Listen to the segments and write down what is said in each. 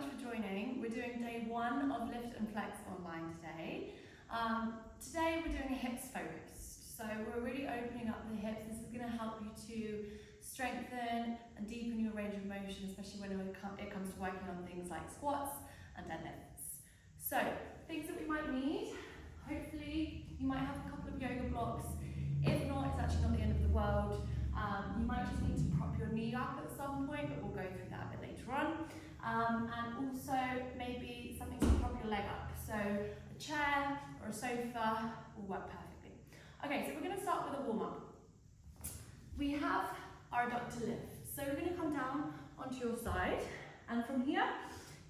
for joining. We're doing day 1 of Lift and Flex online today. Today we're doing a hips focused. So we're really opening up the hips. This is going to help you to strengthen and deepen your range of motion, especially when it comes to working on things like squats and deadlifts. So, things that we might need. Hopefully you might have a couple of yoga blocks. If not, it's actually not the end of the world. You might just need to prop your knee up at some point, but we'll go through that a bit later on. And also maybe something to prop your leg up. So a chair or a sofa will work perfectly. Okay, so we're going to start with a warm-up. We have our adductor lift. So we're going to come down onto your side, and from here,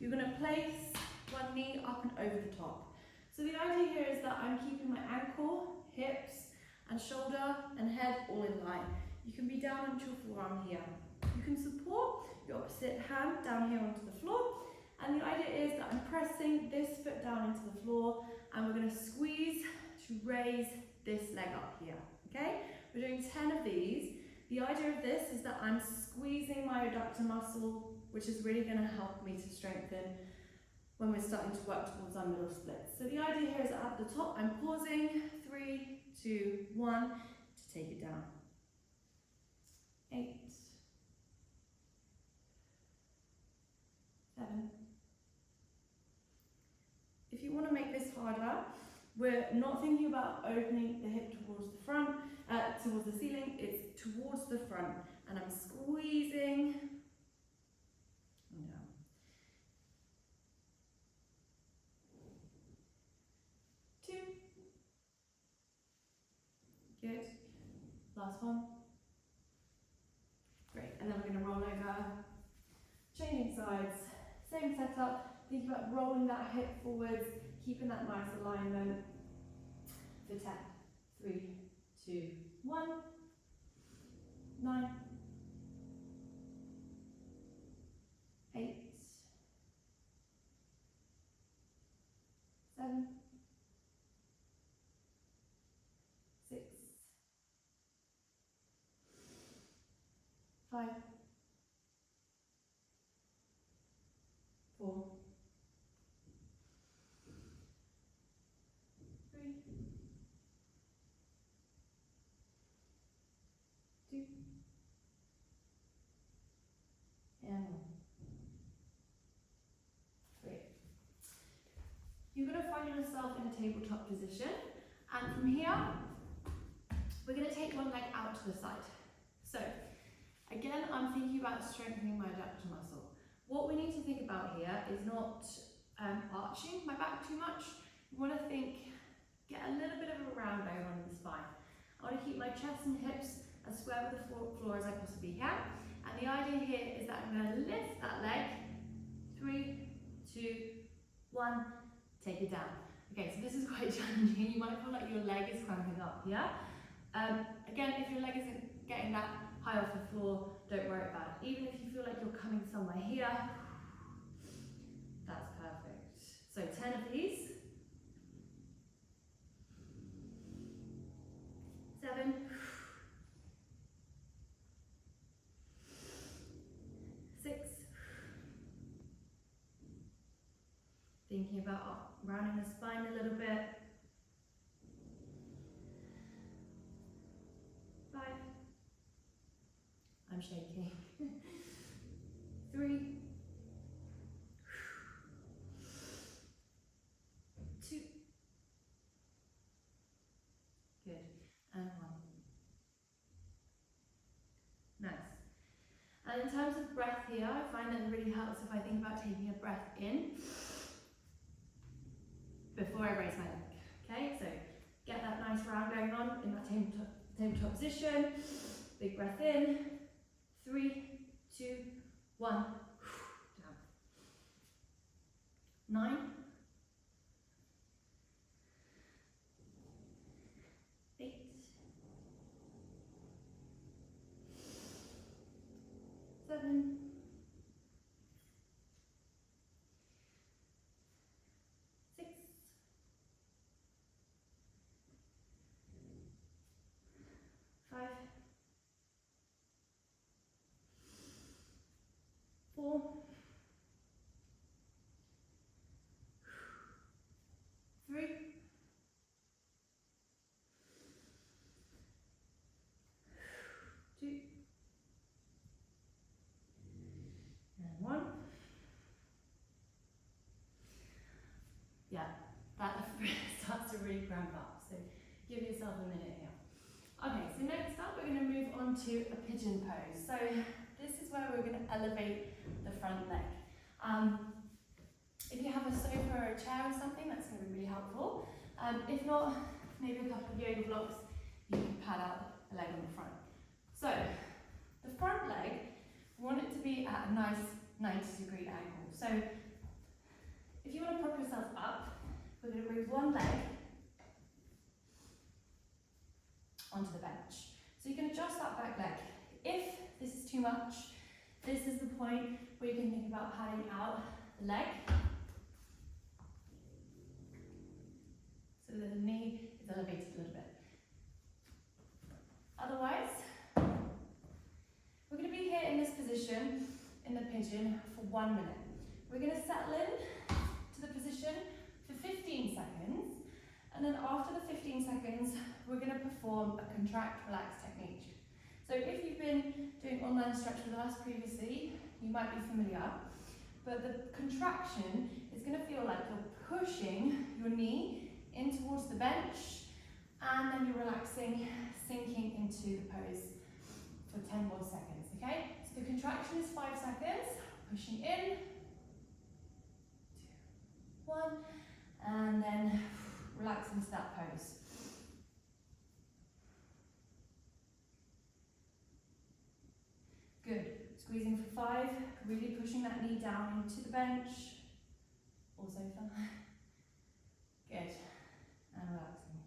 you're going to place one knee up and over the top. So the idea here is that I'm keeping my ankle, hips, and shoulder and head all in line. You can be down onto your forearm here. You can support your opposite hand down here onto the floor. And the idea is that I'm pressing this foot down into the floor, and we're going to squeeze to raise this leg up here, okay? We're doing 10 of these. The idea of this is that I'm squeezing my adductor muscle, which is really going to help me to strengthen when we're starting to work towards our middle splits. So the idea here is that at the top, I'm pausing, 3, 2, 1, to take it down. 8, 7. If you want to make this harder, we're not thinking about opening the hip towards the front, towards the ceiling, it's towards the front, and I'm squeezing and down. Two. Good. Last one. Great, and then we're going to roll over, changing sides, same setup. Think about rolling that hip forwards, keeping that nice alignment for 10. 3, 2, 1, 9, 8, 7, 6, 5, 4, 3, 2, and 1. Great. You're going to find yourself in a tabletop position, and from here, we're going to take one leg out to the side. So, again, I'm thinking about strengthening my adductor muscle. What we need to think about here is not arching my back too much. You want to get a little bit of a round over on the spine. I want to keep my chest and hips as square with the floor as I possibly can. And the idea here is that I'm going to lift that leg. 3, 2, 1, take it down. Okay, so this is quite challenging. You might feel like your leg is cramping up here. Again, if your leg isn't getting that high off the floor, don't worry about it. Even if you feel like you're coming somewhere here, that's perfect. So 10 of these. 7. 6. Thinking about rounding the spine a little bit. 5. I'm shaking. 3. 2. Good. And 1. Nice. And in terms of breath here, I find that it really helps if I think about taking a breath in before I raise my leg. Okay, so get that nice round going on in that tabletop position. Big breath in. 3, 2, 1. Down. 9. 8. 7. 6. 5. 4. yeah, that starts to really cramp up. So give yourself a minute here. Okay, so next up we're going to move on to a pigeon pose. So this is where we're going to elevate the front leg. If you have a sofa or a chair or something, that's going to be really helpful. If not, maybe a couple of yoga blocks, you can pad out the leg on the front. So the front leg, we want it to be at a nice 90-degree angle. So if you want to prop yourself up, we're going to move one leg onto the bench. So you can adjust that back leg. If this is too much, this is the point where you can think about padding out the leg so that the knee is elevated a little bit. Otherwise, we're going to be here in this position in the pigeon for 1 minute. We're going to settle in to the position for 15 seconds, and then after the 15 seconds, we're going to perform a contract relax technique. So if you've been doing online stretch with us previously, you might be familiar, but the contraction is going to feel like you're pushing your knee in towards the bench, and then you're relaxing, sinking into the pose for 10 more seconds, okay? So the contraction is 5 seconds, pushing in, 2, 1, and then relax into that pose. Good. Squeezing for 5, really pushing that knee down into the bench or sofa. Good. And relaxing.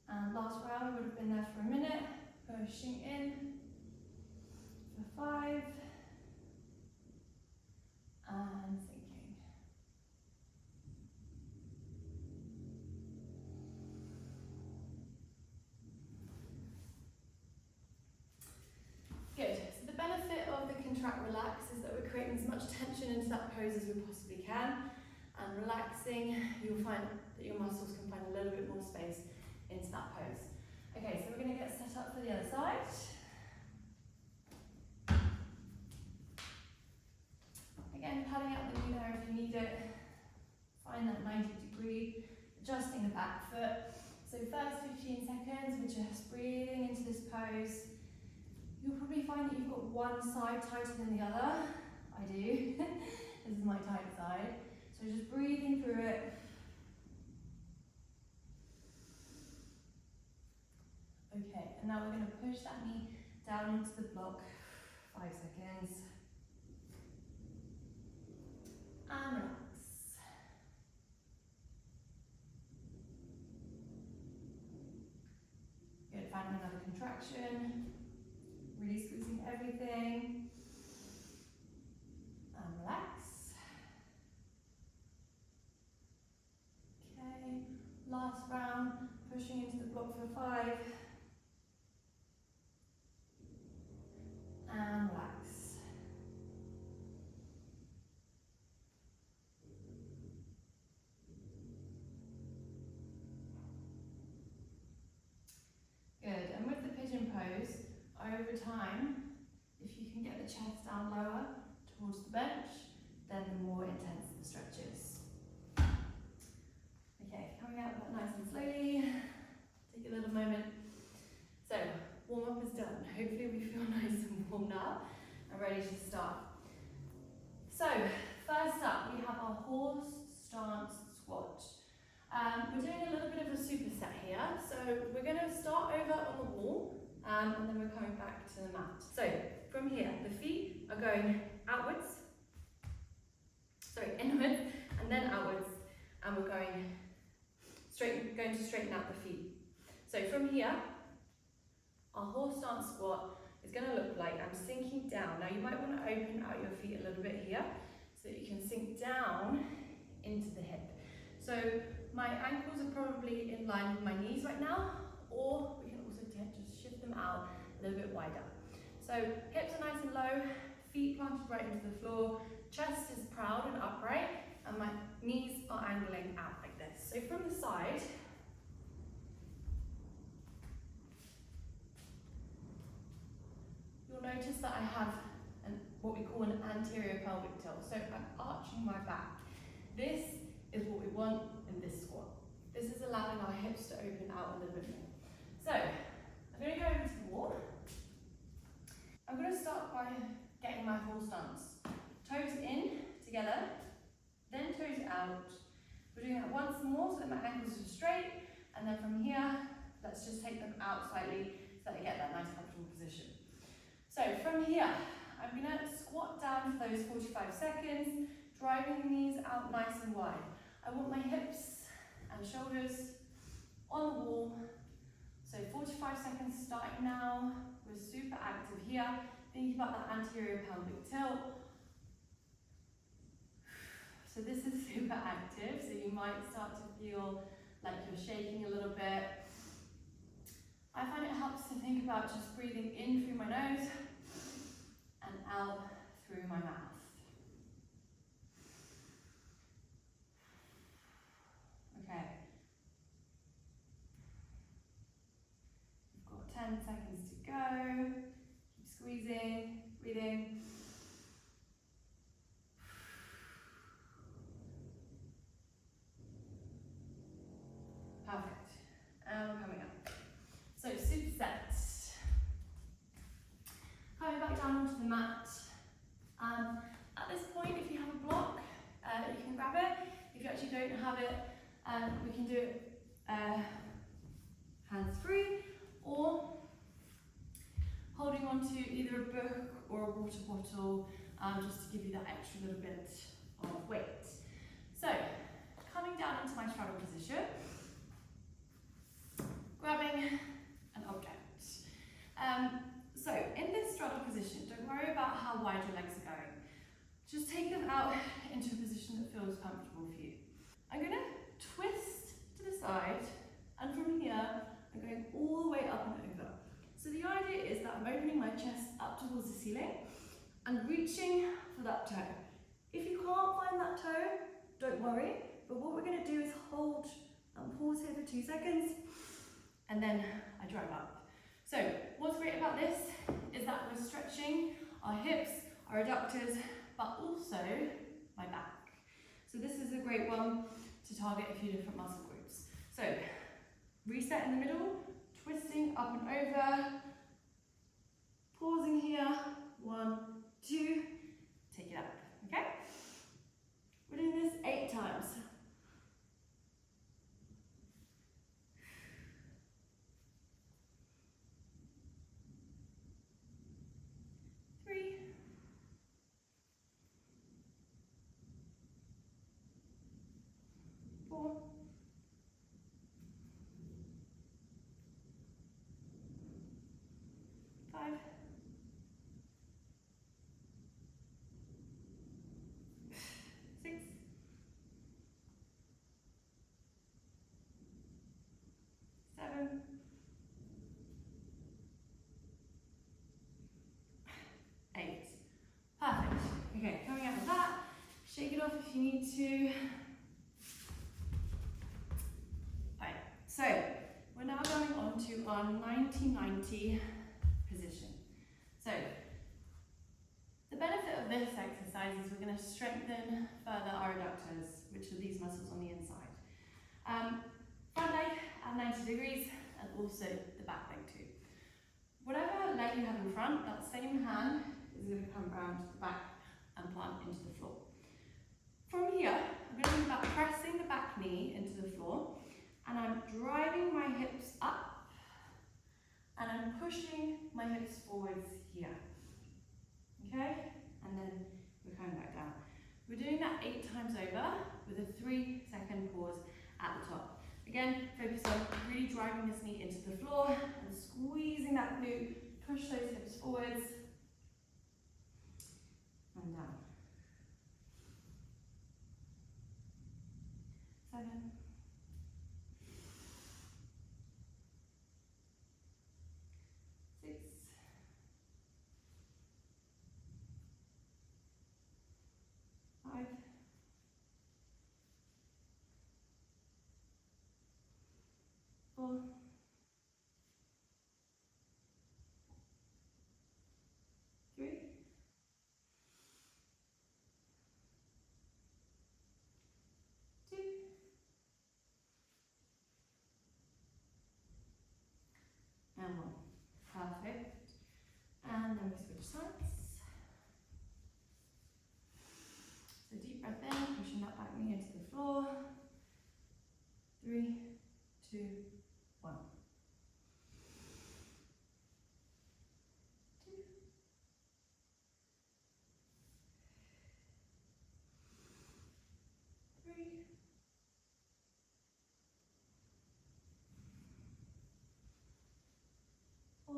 And last round, we would have been there for a minute. Pushing in for 5. And sinking. Good. So the benefit of the contract relax is that we're creating as much tension into that pose as we possibly can. And relaxing, you'll find that your muscles can find a little bit more space into that pose. Okay, so we're going to get set up for the other side. Again, padding out the knee there if you need it. Find that 90-degree, adjusting the back foot. So first 15 seconds, we're just breathing into this pose. You'll probably find that you've got one side tighter than the other. I do. This is my tight side. So just breathing through it. Okay, and now we're going to push that knee down into the block. 5 seconds. And relax. Good, finding another contraction. Really squeezing everything. And relax. Okay, last round. Pushing into the block for 5. And relax. Good, and with the pigeon pose, over time, if you can get the chest down lower towards the bench, then the more intense the stretch is. Okay, coming out of that nice and slowly. Take a little moment. So, warm up is done. Hopefully we feel nice and warmed up and ready to start. So, first up, we have our horse stance squat. We're doing a little bit of a superset here. So we're going to start over on the wall and then we're coming back to the mat. So from here, the feet are going outwards, inwards and then outwards, and we're going to straighten out the feet. So from here, our horse stance squat is going to look like I'm sinking down. Now you might want to open out your feet a little bit here so that you can sink down into the hip. So my ankles are probably in line with my knees right now, or we can also just shift them out a little bit wider. So hips are nice and low, feet planted right into the floor, chest is proud and upright, and my knees are angling out like this. So from the side, you'll notice that I have what we call an anterior pelvic tilt. So I'm arching my back. This is what we want in this squat. This is allowing our hips to open out a little bit more. So I'm going to go over to the wall. I'm going to start by getting my full stance. Toes in together, then toes out. We're doing that once more so that my ankles are straight, and then from here, let's just take them out slightly so that I get that nice comfortable position. So from here, I'm going to squat down for those 45 seconds, driving the knees out nice and wide. I want my hips and shoulders on the wall. So 45 seconds starting now. We're super active here. Thinking about that anterior pelvic tilt. So this is super active, so you might start to feel like you're shaking a little bit. I find it helps to think about just breathing in through my nose and out through my mouth. Okay. We've got 10 seconds to go. Keep squeezing, breathing. Perfect. And we're coming up. So supersets. Coming back down onto the mat. At this point, if you have a block, you can grab it. If you actually don't have it, we can do it hands free or holding onto either a book or a water bottle, just to give you that extra little bit of weight. So coming down into my straddle position, grabbing an object. So in this straddle position, don't worry about how wide your legs are going. Just take them out into a position that feels comfortable for you. I'm going to twist to the side, and from here, I'm going all the way up and over. So the idea is that I'm opening my chest up towards the ceiling and reaching for that toe. If you can't find that toe, don't worry, but what we're going to do is hold and pause here for 2 seconds, and then I drive up. So what's great about this is that we're stretching our hips, our adductors, but also my back. So this is a great one to target a few different muscle groups. So reset in the middle, twisting up and over, pausing here, 1, 2, take it up, okay? We're doing this 8 times. 3, 4, 5, 6, 7, 8. Perfect. Okay, coming out of that, shake it off if you need to. Right, so we're now going on to our 90-90 position. So the benefit of this exercise is we're going to strengthen further our adductors, which are these muscles on the inside. Front leg at 90 degrees, and also the back leg too. Whatever leg you have in front, that same hand is going to come round to the back and plant into the floor. From here, I'm going to think about pressing the back knee into the floor, and I'm driving my hips up, and I'm pushing my hips forwards here. Okay? And then we're coming back down. We're doing that 8 times over with a 3-second pause at the top. Again, focus on really driving this knee into the floor and squeezing that glute. Push those hips forwards and down. 7, 6, 5, 4, 3, switch sides. So deep breath in, pushing that back knee into the floor. 3, 2, 1. 2. 3. 4.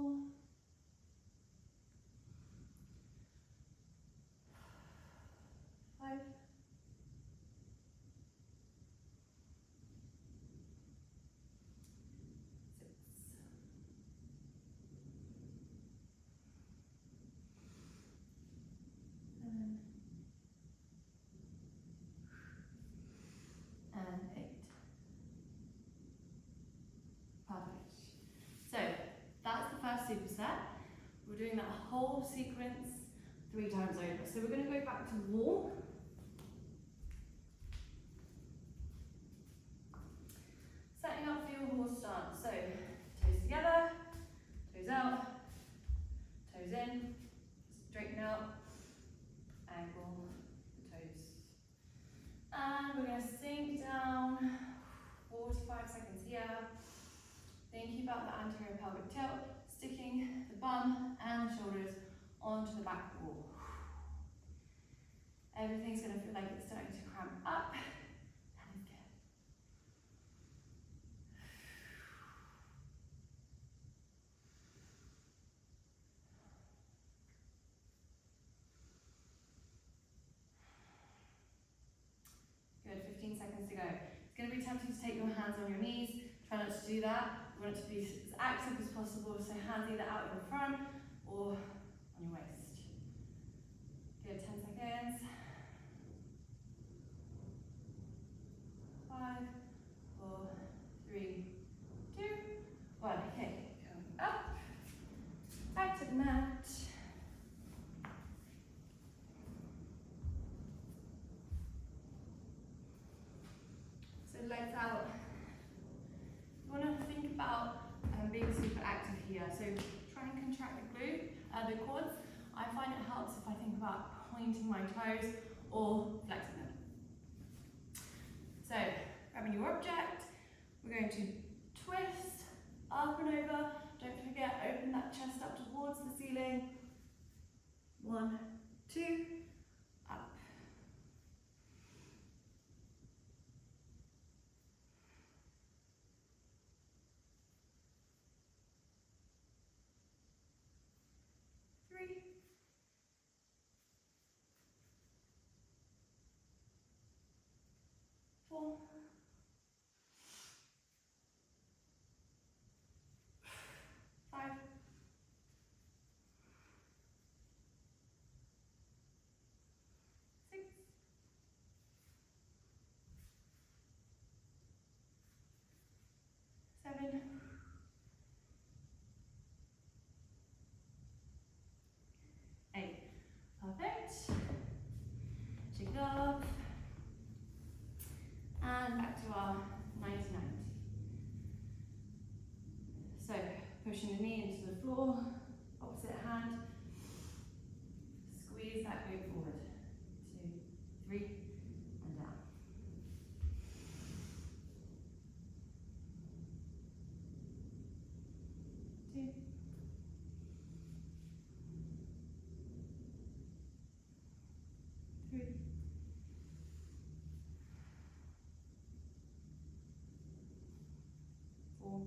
5. 6. And 8. Perfect. So that's the first superset. We're doing that whole sequence 3 times over. So we're going to go back to wall. Setting up for your horse stance. So toes together, toes out, toes in, straighten out, angle the toes. And we're going to sink down, 45 seconds here. Thinking about the anterior pelvic tilt, sticking the bum and the shoulders onto the back wall. Everything's going to feel like it's starting to cramp up. That is good. Good, 15 seconds to go. It's going to be tempting to take your hands on your knees. Try not to do that. We want it to be as active as possible, so hands either out in front or on your waist. Good, 10 seconds. 5, 4, 3, 2, 1. Okay, coming up. Back to the mat. So legs out. You want to think about being super active here. So try and contract the quads. I find it helps if I think about pointing my toes or flexing them. So grabbing your object, we're going to twist up and over. Don't forget, open that chest up towards the ceiling. 1, 2, up. Three. 4. 5. 6. 7. 8. Perfect. Shake it off. And back to our 90-90. So pushing the knee into the floor, opposite hand. Squeeze that glute forward. 2, 3, and down. 2. 3. 4.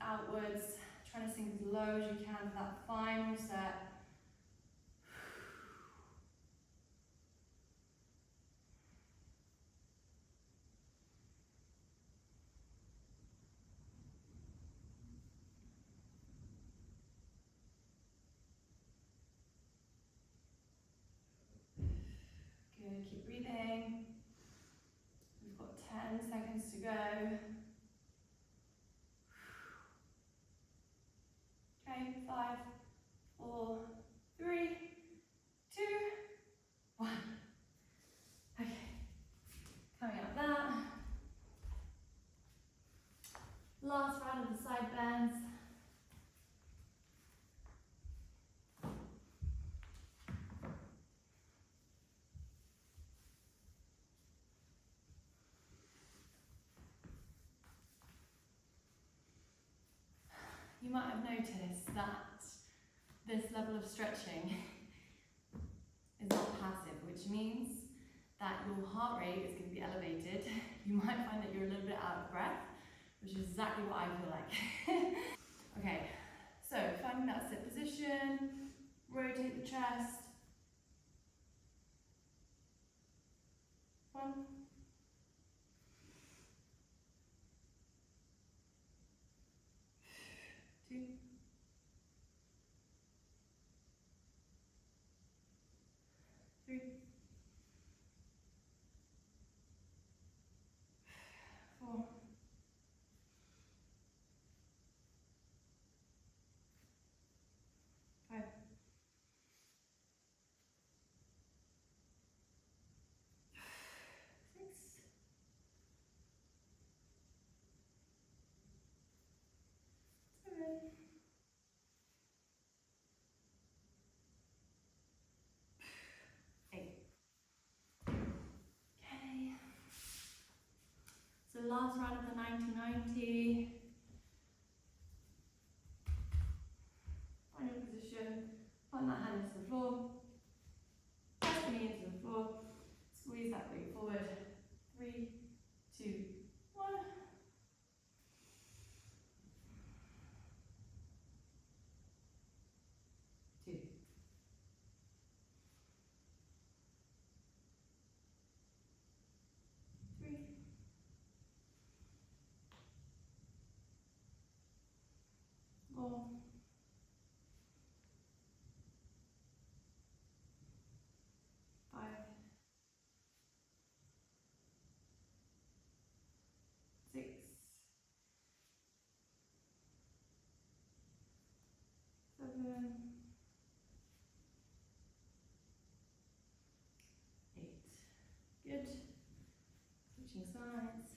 outwards, trying to sink as low as you can for that final set. Good, keep breathing. We've got 10 seconds to go. Okay, 5, 4, 3, 2, 1. Okay, coming up that. Last round of the side bends. You might have noticed that this level of stretching is not passive, which means that your heart rate is going to be elevated. You might find that you're a little bit out of breath, which is exactly what I feel like. Okay, so finding that sit position, rotate the chest. 1, 2, 3, 4, 5, 6, 7, 8. Okay. So last round of the 90-90. Find your position. Find that hand into the floor. Press the knee into the floor. Squeeze that weight forward. 3, 2, 1. 2. 3. 4. 5. 6. 7. 8. Good. Switching sides.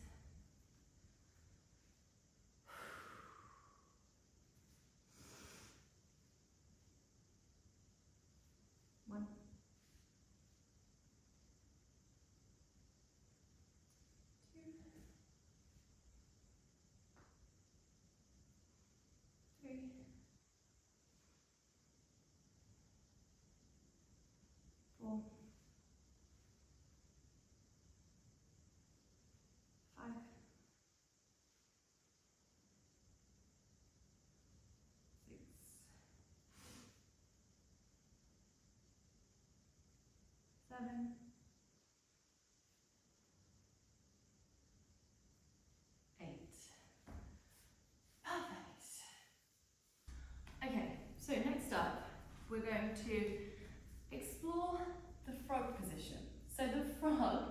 1. 2. 3. 4. 5. 6. 7. 8. Perfect. Okay, so next up, we're going to explore the frog position. So the frog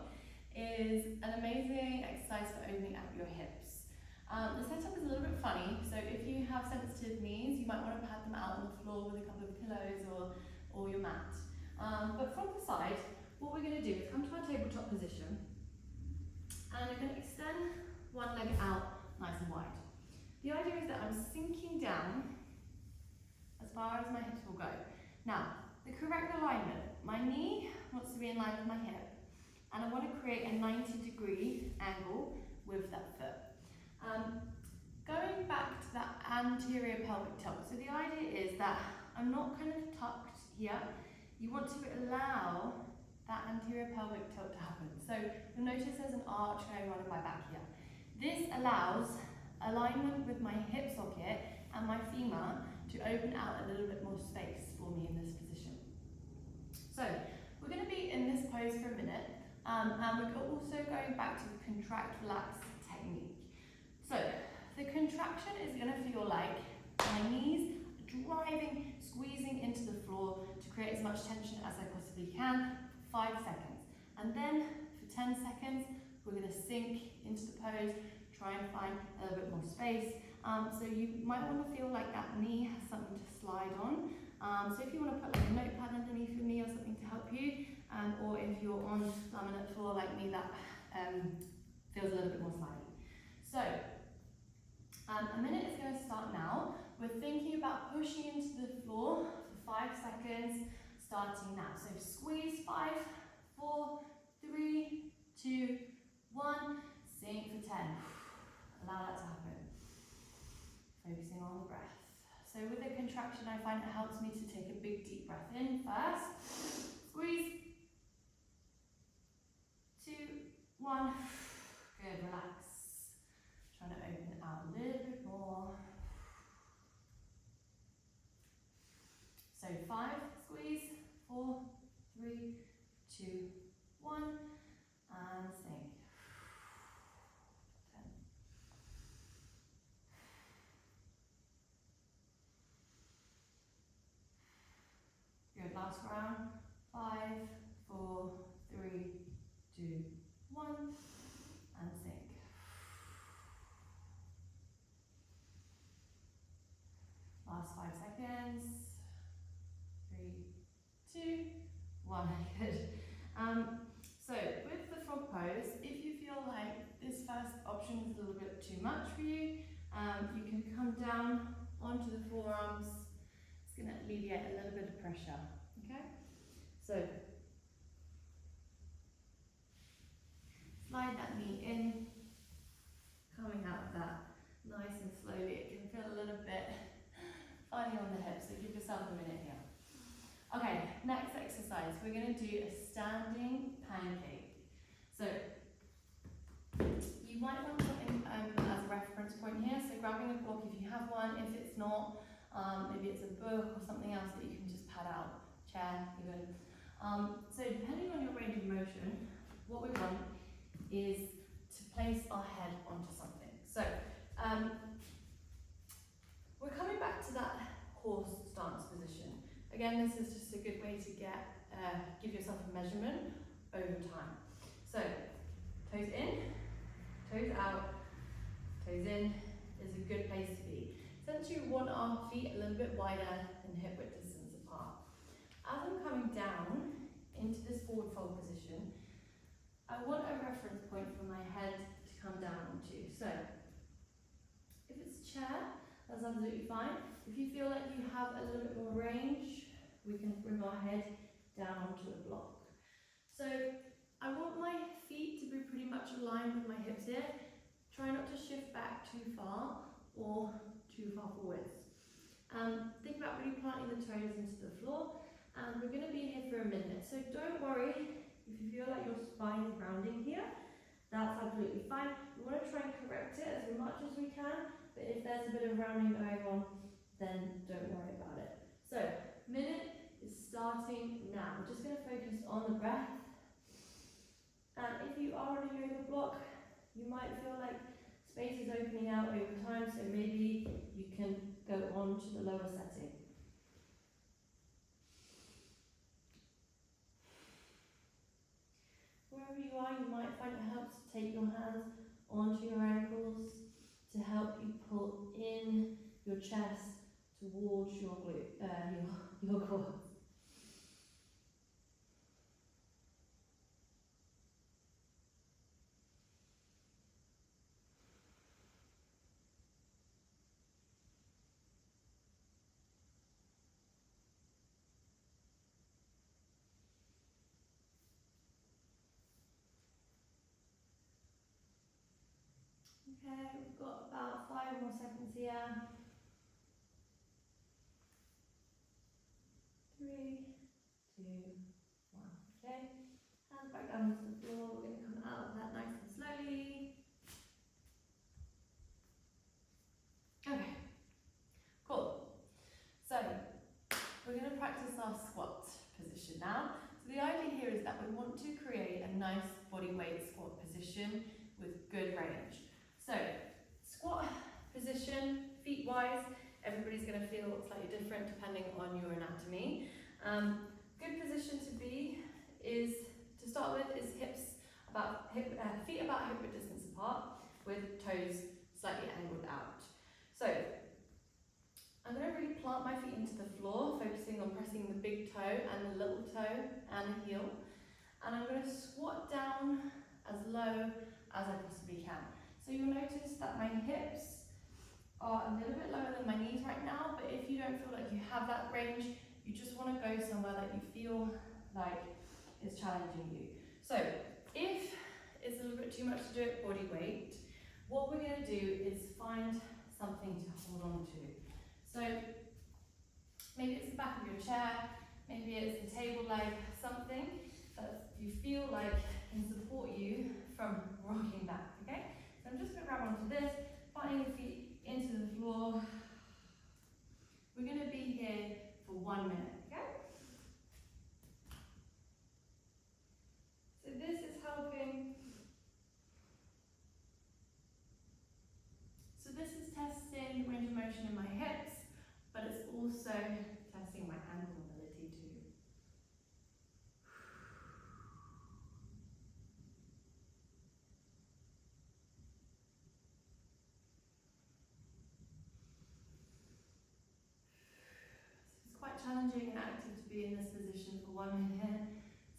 is an amazing exercise for opening up your hips. The setup is a little bit funny, so if you have sensitive knees, you might want to pad them out on the floor with a couple of pillows or your mat. But from the side, what we're going to do is come to our tabletop position, and I'm going to extend one leg out nice and wide. The idea is that I'm sinking down as far as my hips will go. Now, the correct alignment, my knee wants to be in line with my hip, and I want to create a 90-degree angle with that foot. Going back to that anterior pelvic tilt, so the idea is that I'm not kind of tucked here. You want to allow that anterior pelvic tilt to happen. So you'll notice there's an arch going on in my back here. This allows alignment with my hip socket and my femur to open out a little bit more space for me in this position. So we're going to be in this pose for a minute, and we're also going back to the contract relax technique. So the contraction is going to feel like my knees driving, squeezing into the floor to create as much tension as I possibly can for 5 seconds. And then for 10 seconds, we're going to sink into the pose, try and find a little bit more space. So you might want to feel like that knee has something to slide on. So if you want to put like a notepad underneath your knee or something to help you, or if you're on laminate floor like me, that feels a little bit more slidey. So a minute is going to start now. We're thinking about pushing into the floor for 5 seconds, starting now. So squeeze 5, 4, 3, 2, 1, sink for 10. Allow that to happen. Focusing on the breath. So with the contraction, I find it helps me to take a big deep breath in first. Squeeze. 2, 1. Good, relax. Trying to open it out a little bit more. So 5, squeeze, 4, 3, 2, 1, and sink. 10. Good, last round. 5, 4, 3, 2, 1, and sink. Last 5 seconds. 3, 2, 1. Good. So with the frog pose, if you feel like this first option is a little bit too much for you, you can come down onto the forearms. It's going to alleviate a little bit of pressure. Okay? So slide that knee in, coming out of that nice and slowly. It can feel a little bit funny on the hips, so give yourself a minute here. Okay, next exercise, we're going to do a standing pancake. So you might want something as a reference point here, so grabbing a block if you have one. If it's not, maybe it's a book or something else that you can just pad out, chair even. So depending on your range of motion, what we want is to place our head onto something. So we're coming back to that horse stance position. Again, this is just a good way to give yourself a measurement over time. So toes in, toes out, toes in is a good place to be. Essentially, we want our feet a little bit wider than hip width distance apart. As I'm coming down into this forward fold position, I want a reference point for my head to come down onto. So if it's a chair, that's absolutely fine. If you feel like you have a little bit more range, we can bring our head down onto a block. So I want my feet to be pretty much aligned with my hips here. Try not to shift back too far or too far forwards. Think about really planting the toes into the floor, and we're going to be here for a minute. So don't worry if you feel like your spine is rounding here. That's absolutely fine. We want to try and correct it as much as we can, but if there's a bit of rounding going on, then don't worry about it. So minute is starting now. We're just going to focus on the breath. And if you are on a yoga block, you might feel like space is opening out over time, so maybe you can go on to the lower setting. Wherever you are, you might find it helps to take your hands onto your ankles to help you pull in your chest towards your quads. Okay, we've got about 5 more seconds here. 3, practice our squat position now. So the idea here is that we want to create a nice body weight squat position with good range. So squat position, feet wise, everybody's going to feel slightly different depending on your anatomy. Good position to be is, to start with, is feet about hip width distance apart with toes slightly angled out. So I'm going to really plant my feet into the floor, focusing on pressing the big toe and the little toe and the heel. And I'm going to squat down as low as I possibly can. So you'll notice that my hips are a little bit lower than my knees right now, but if you don't feel like you have that range, you just want to go somewhere that you feel like is challenging you. So if it's a little bit too much to do at body weight, what we're going to do is find something to hold on to. So maybe it's the back of your chair, maybe it's the table leg, something that you feel like can support you from rocking back, okay? So I'm just going to grab onto this, finding your feet into the floor. We're going to be here for 1 minute, okay? So this is helping. So this is testing range of motion in my hips, but it's also testing my ankle mobility too. It's quite challenging and active to be in this position for 1 minute,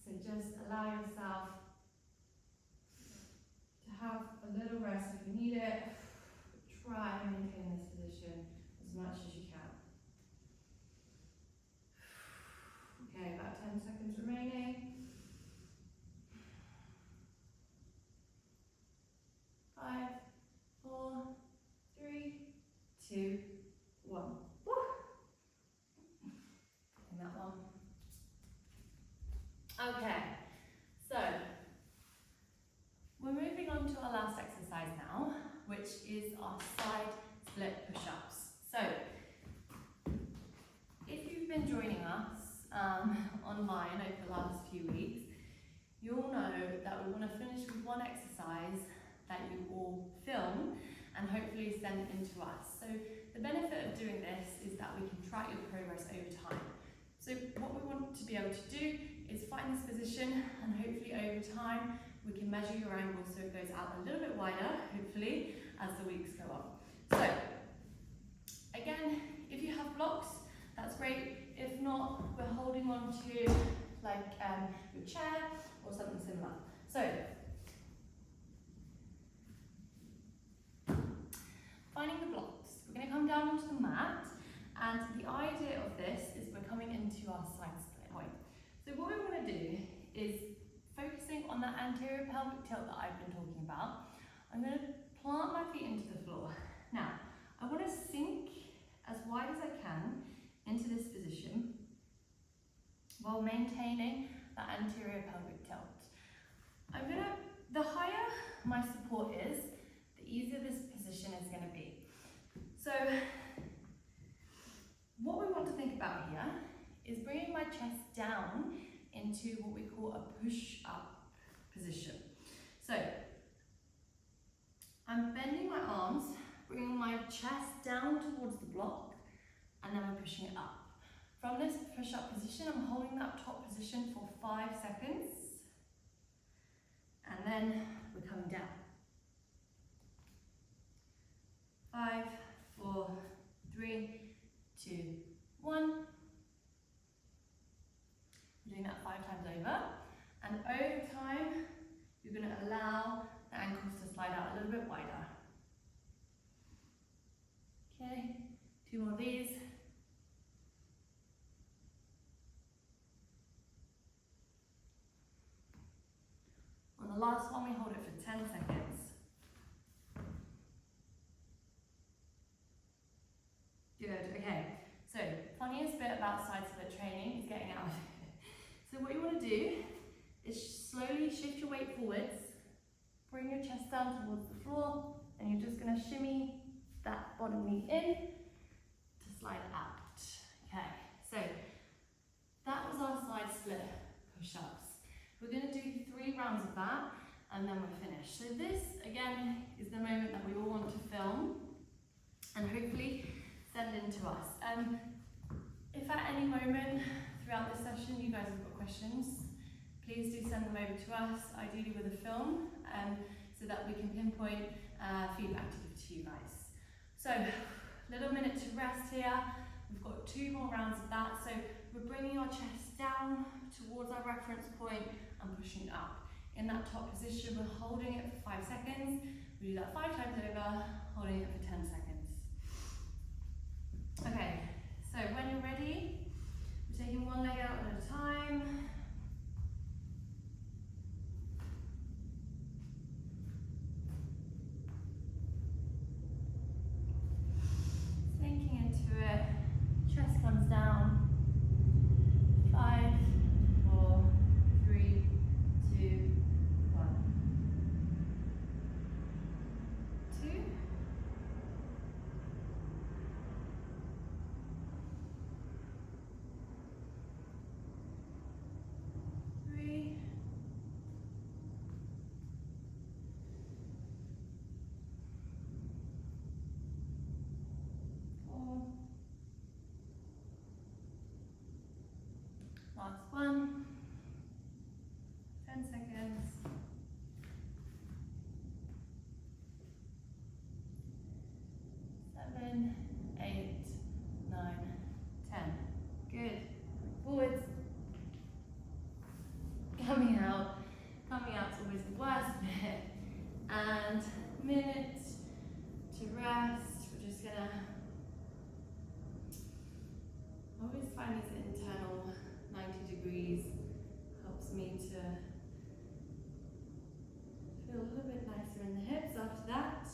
so just allow yourself to have a little rest if you need it. Try and maintain this position as much as you can. Okay, about 10 seconds remaining. 5, 4, 3, 2, 1. Woo! And that one. Okay, so we're moving on to our last exercise now, which is our side split push-ups. So if you've been joining us online over the last few weeks, you'll know that we want to finish with one exercise that you all film and hopefully send in to us. So the benefit of doing this is that we can track your progress over time. So what we want to be able to do is find this position, and hopefully over time we can measure your angle so it goes out a little bit wider, hopefully, as the weeks go on. So again, if you have blocks, that's great. If not, we're holding on to like your chair or something similar. So finding the blocks, we're going to come down onto the mat, and the idea of this is we're coming into our side split point. So what we want to do is, focusing on that anterior pelvic tilt that I've been talking about, I'm going to plant my feet into the floor. Now, I want to sink as wide as I can into this position while maintaining that anterior pelvic tilt. The higher my support is, the easier this position is going to be. So what we want to think about here is bringing my chest down into what we call a push-up position. So I'm bending my arms, bringing my chest down towards the block, and then I'm pushing it up. From this push-up position, I'm holding that top position for 5 seconds, and then we're coming down. 5, 4, 3, 2, 1. We're doing that 5 times over, and over time, you're going to allow the ankles to slide out a little bit wider. Okay, 2 more of these. On the last one, we hold it for 10 seconds. Good, okay. So, funniest bit about side split training is getting out of it. So what you want to do is slowly shift your weight forwards, bring your chest down towards the floor, and you're just going to shimmy that bottom knee in to slide out. Okay, so and then we're finished. So this, again, is the moment that we all want to film and hopefully send in to us. If at any moment throughout this session you guys have got questions, please do send them over to us, ideally with a film, so that we can pinpoint feedback to give to you guys. So, little minute to rest here. We've got 2 more rounds of that. So we're bringing our chest down towards our reference point and pushing up. In that top position, we're holding it for 5 seconds. We do that 5 times over, holding it for 10 seconds. Okay, so when you're ready, we're taking one leg out at a time. Sinking into it, chest comes down. 5, 4, 3, 2, 1. 2. 3. 4. Last one. 10 seconds. 7, 8, 9, 10. Good. Forwards. Coming out. Coming out's always the worst bit. And minute to rest. We're just gonna always find these internal 90 degrees. Helps me to feel a little bit nicer in the hips after that.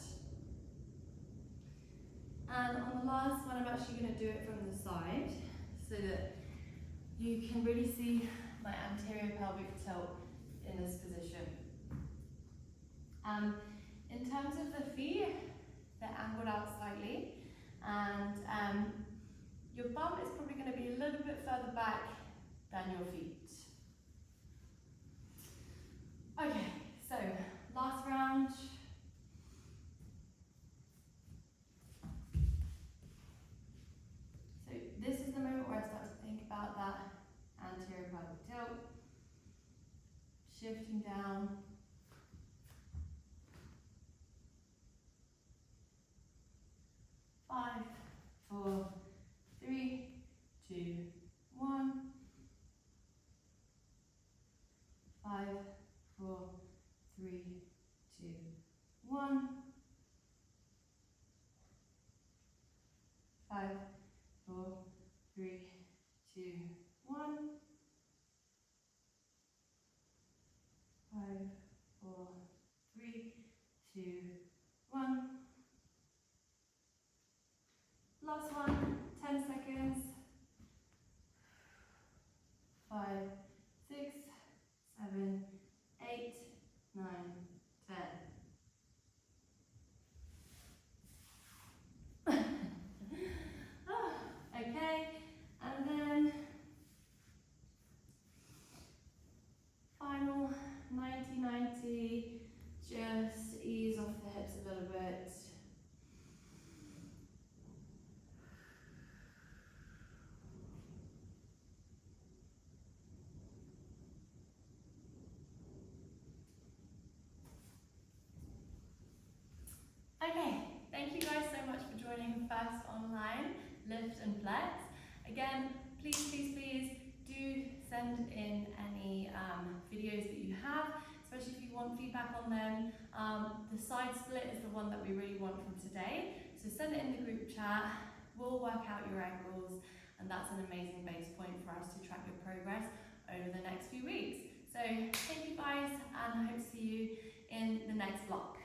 And on the last one, I'm actually going to do it from the side so that you can really see my anterior pelvic tilt in this position. In terms of the feet, they're angled out slightly, and your bum is probably going to be a little bit further back than your feet. Okay, so last round. So this is the moment where I start to think about that anterior pelvic tilt. Shifting down. 5, 4, 3, 2, 1. 5, 4, 3, 2, 1. 5, 4, 3, 2, 1. 5, 4, 3, 2, 1. Last one, 10 seconds. 5, 6, 7, 8, 9, 10. Okay, and then final 90-90, just ease off the hips a little bit. Okay, thank you guys so much for joining First Online Lift and Flex. Again, please do send in any videos that you have, especially if you want feedback on them. The side split is the one that we really want from today, so send it in the group chat. We'll work out your angles, and that's an amazing base point for us to track your progress over the next few weeks. So thank you guys, and I hope to see you in the next block.